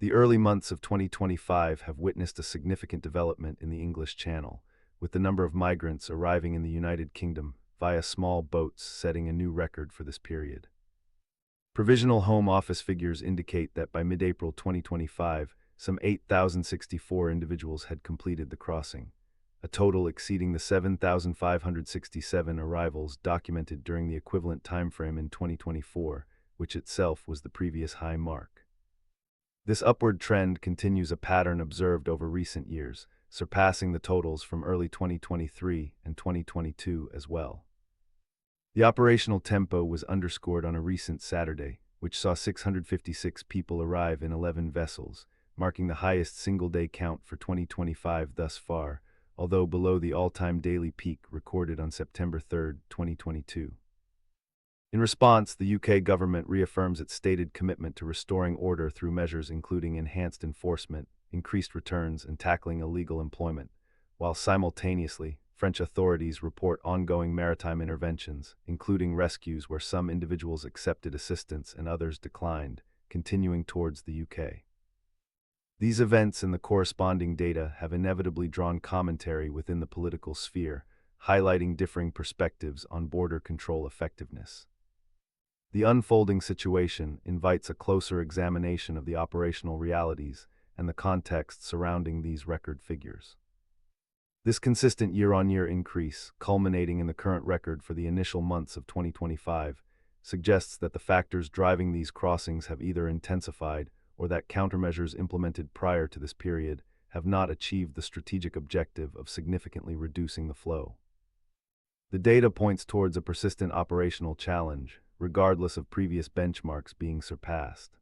The early months of 2025 have witnessed a significant development in the English Channel, with the number of migrants arriving in the United Kingdom via small boats setting a new record for this period. Provisional Home Office figures indicate that by mid-April 2025, some 8,064 individuals had completed the crossing, a total exceeding the 7,567 arrivals documented during the equivalent timeframe in 2024, which itself was the previous high mark. This upward trend continues a pattern observed over recent years, surpassing the totals from early 2023 and 2022 as well. The operational tempo was underscored on a recent Saturday, which saw 656 people arrive in 11 vessels, marking the highest single-day count for 2025 thus far, although below the all-time daily peak recorded on September 3, 2022. In response, the UK government reaffirms its stated commitment to restoring order through measures including enhanced enforcement, increased returns, and tackling illegal employment, while simultaneously, French authorities report ongoing maritime interventions, including rescues where some individuals accepted assistance and others declined, continuing towards the UK. These events and the corresponding data have inevitably drawn commentary within the political sphere, highlighting differing perspectives on border control effectiveness. The unfolding situation invites a closer examination of the operational realities and the context surrounding these record figures. This consistent year-on-year increase, culminating in the current record for the initial months of 2025, suggests that the factors driving these crossings have either intensified or that countermeasures implemented prior to this period have not achieved the strategic objective of significantly reducing the flow. The data points towards a persistent operational challenge, regardless of previous benchmarks being surpassed.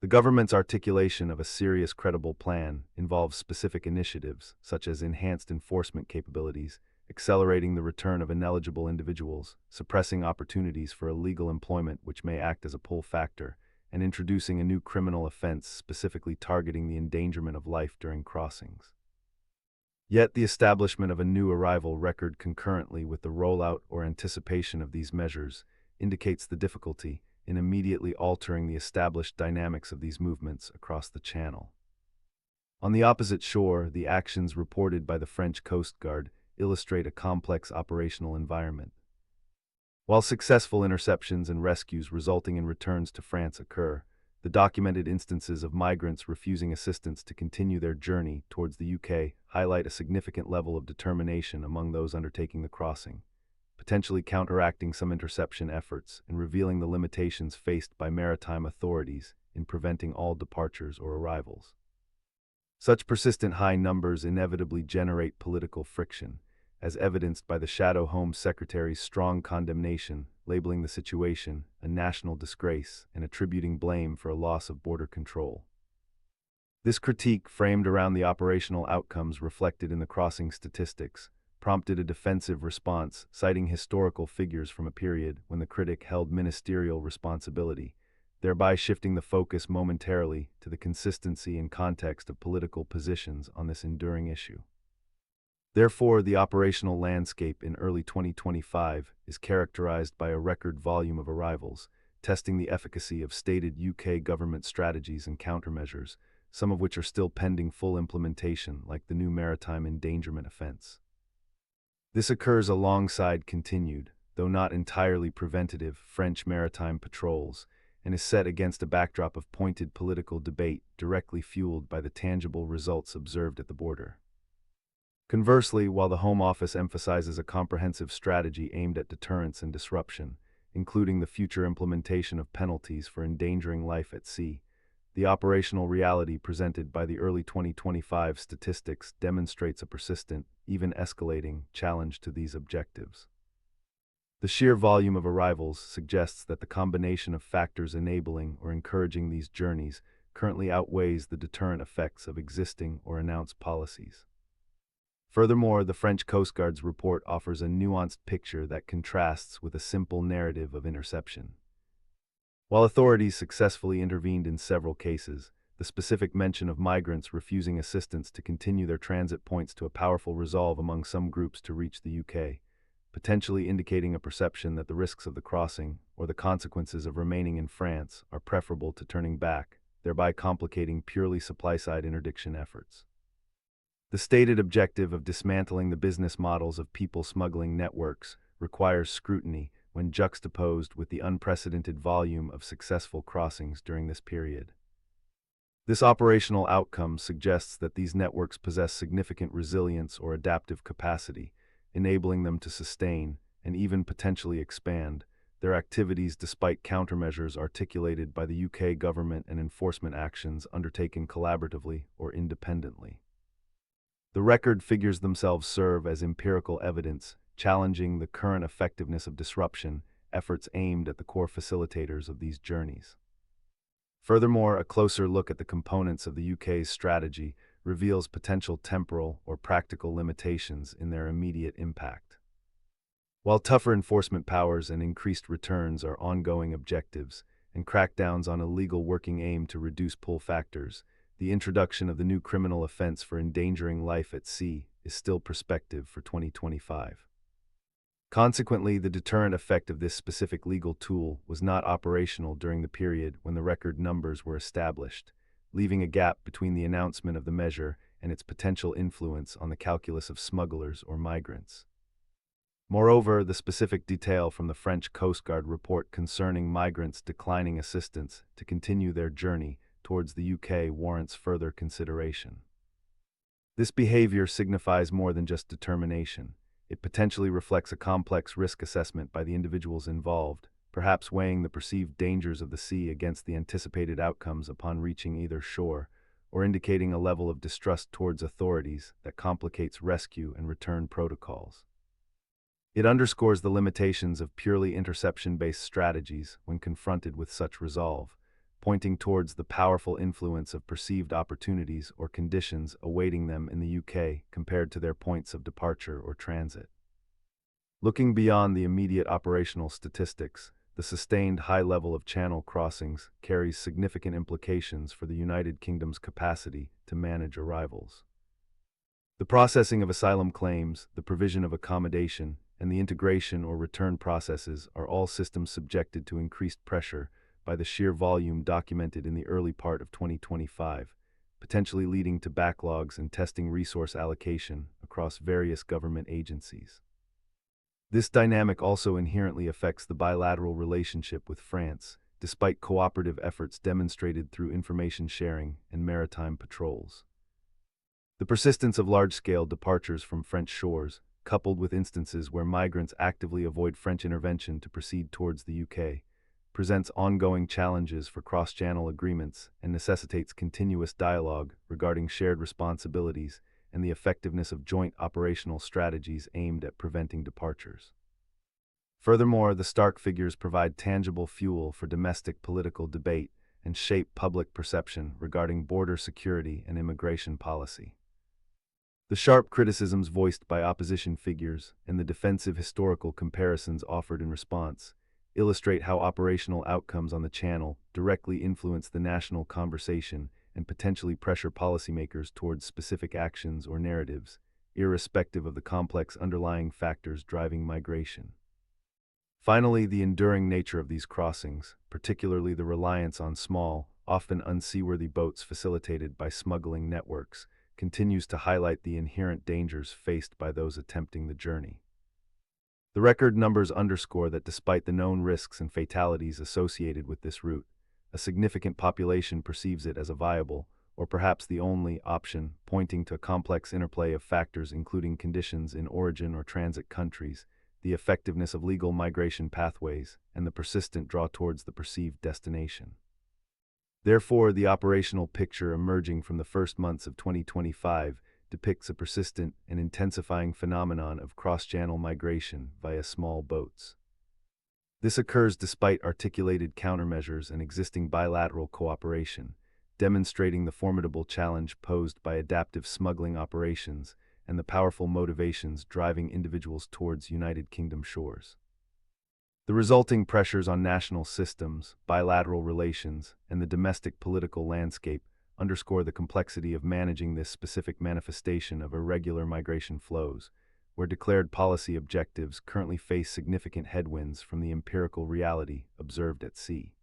The government's articulation of a serious, credible plan involves specific initiatives, such as enhanced enforcement capabilities, accelerating the return of ineligible individuals, suppressing opportunities for illegal employment which may act as a pull factor, and introducing a new criminal offense specifically targeting the endangerment of life during crossings. Yet the establishment of a new arrival record concurrently with the rollout or anticipation of these measures indicates the difficulty in immediately altering the established dynamics of these movements across the Channel. On the opposite shore, the actions reported by the French Coast Guard illustrate a complex operational environment. While successful interceptions and rescues resulting in returns to France occur, the documented instances of migrants refusing assistance to continue their journey towards the UK highlight a significant level of determination among those undertaking the crossing, potentially counteracting some interception efforts and revealing the limitations faced by maritime authorities in preventing all departures or arrivals. Such persistent high numbers inevitably generate political friction, as evidenced by the Shadow Home Secretary's strong condemnation, labeling the situation a national disgrace and attributing blame for a loss of border control. This critique, framed around the operational outcomes reflected in the crossing statistics, prompted a defensive response, citing historical figures from a period when the critic held ministerial responsibility, thereby shifting the focus momentarily to the consistency and context of political positions on this enduring issue. Therefore, the operational landscape in early 2025 is characterized by a record volume of arrivals, testing the efficacy of stated UK government strategies and countermeasures, some of which are still pending full implementation, like the new maritime endangerment offense. This occurs alongside continued, though not entirely preventative, French maritime patrols, and is set against a backdrop of pointed political debate directly fueled by the tangible results observed at the border. Conversely, while the Home Office emphasizes a comprehensive strategy aimed at deterrence and disruption, including the future implementation of penalties for endangering life at sea, the operational reality presented by the early 2025 statistics demonstrates a persistent, even escalating, challenge to these objectives. The sheer volume of arrivals suggests that the combination of factors enabling or encouraging these journeys currently outweighs the deterrent effects of existing or announced policies. Furthermore, the French Coast Guard's report offers a nuanced picture that contrasts with a simple narrative of interception. While authorities successfully intervened in several cases, the specific mention of migrants refusing assistance to continue their transit points to a powerful resolve among some groups to reach the UK, potentially indicating a perception that the risks of the crossing or the consequences of remaining in France are preferable to turning back, thereby complicating purely supply-side interdiction efforts. The stated objective of dismantling the business models of people smuggling networks requires scrutiny when juxtaposed with the unprecedented volume of successful crossings during this period. This operational outcome suggests that these networks possess significant resilience or adaptive capacity, enabling them to sustain, and even potentially expand, their activities despite countermeasures articulated by the UK government and enforcement actions undertaken collaboratively or independently. The record figures themselves serve as empirical evidence, challenging the current effectiveness of disruption efforts aimed at the core facilitators of these journeys. Furthermore, a closer look at the components of the UK's strategy reveals potential temporal or practical limitations in their immediate impact. While tougher enforcement powers and increased returns are ongoing objectives, and crackdowns on illegal working aim to reduce pull factors, the introduction of the new criminal offense for endangering life at sea is still prospective for 2025. Consequently, the deterrent effect of this specific legal tool was not operational during the period when the record numbers were established, leaving a gap between the announcement of the measure and its potential influence on the calculus of smugglers or migrants. Moreover, the specific detail from the French Coast Guard report concerning migrants declining assistance to continue their journey towards the UK warrants further consideration. This behavior signifies more than just determination. It potentially reflects a complex risk assessment by the individuals involved, perhaps weighing the perceived dangers of the sea against the anticipated outcomes upon reaching either shore, or indicating a level of distrust towards authorities that complicates rescue and return protocols. It underscores the limitations of purely interception-based strategies when confronted with such resolve, pointing towards the powerful influence of perceived opportunities or conditions awaiting them in the UK compared to their points of departure or transit. Looking beyond the immediate operational statistics, the sustained high level of channel crossings carries significant implications for the United Kingdom's capacity to manage arrivals. The processing of asylum claims, the provision of accommodation, and the integration or return processes are all systems subjected to increased pressure by the sheer volume documented in the early part of 2025, potentially leading to backlogs and testing resource allocation across various government agencies. This dynamic also inherently affects the bilateral relationship with France, despite cooperative efforts demonstrated through information sharing and maritime patrols. The persistence of large-scale departures from French shores, coupled with instances where migrants actively avoid French intervention to proceed towards the UK, presents ongoing challenges for cross-channel agreements and necessitates continuous dialogue regarding shared responsibilities and the effectiveness of joint operational strategies aimed at preventing departures. Furthermore, the stark figures provide tangible fuel for domestic political debate and shape public perception regarding border security and immigration policy. The sharp criticisms voiced by opposition figures and the defensive historical comparisons offered in response illustrate how operational outcomes on the Channel directly influence the national conversation and potentially pressure policymakers towards specific actions or narratives, irrespective of the complex underlying factors driving migration. Finally, the enduring nature of these crossings, particularly the reliance on small, often unseaworthy boats facilitated by smuggling networks, continues to highlight the inherent dangers faced by those attempting the journey. The record numbers underscore that despite the known risks and fatalities associated with this route, a significant population perceives it as a viable, or perhaps the only, option, pointing to a complex interplay of factors including conditions in origin or transit countries, the effectiveness of legal migration pathways, and the persistent draw towards the perceived destination. Therefore, the operational picture emerging from the first months of 2025 depicts a persistent and intensifying phenomenon of cross-channel migration via small boats. This occurs despite articulated countermeasures and existing bilateral cooperation, demonstrating the formidable challenge posed by adaptive smuggling operations and the powerful motivations driving individuals towards United Kingdom shores. The resulting pressures on national systems, bilateral relations, and the domestic political landscape underscore the complexity of managing this specific manifestation of irregular migration flows, where declared policy objectives currently face significant headwinds from the empirical reality observed at sea.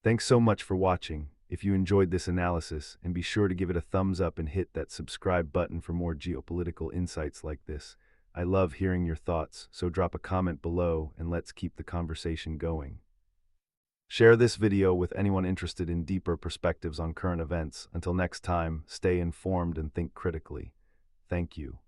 Thanks so much for watching. if you enjoyed this analysis, and be sure to give it a thumbs up and hit that subscribe button for more geopolitical insights like this. I love hearing your thoughts, so drop a comment below and let's keep the conversation going. Share this video with anyone interested in deeper perspectives on current events. Until next time, stay informed and think critically. Thank you.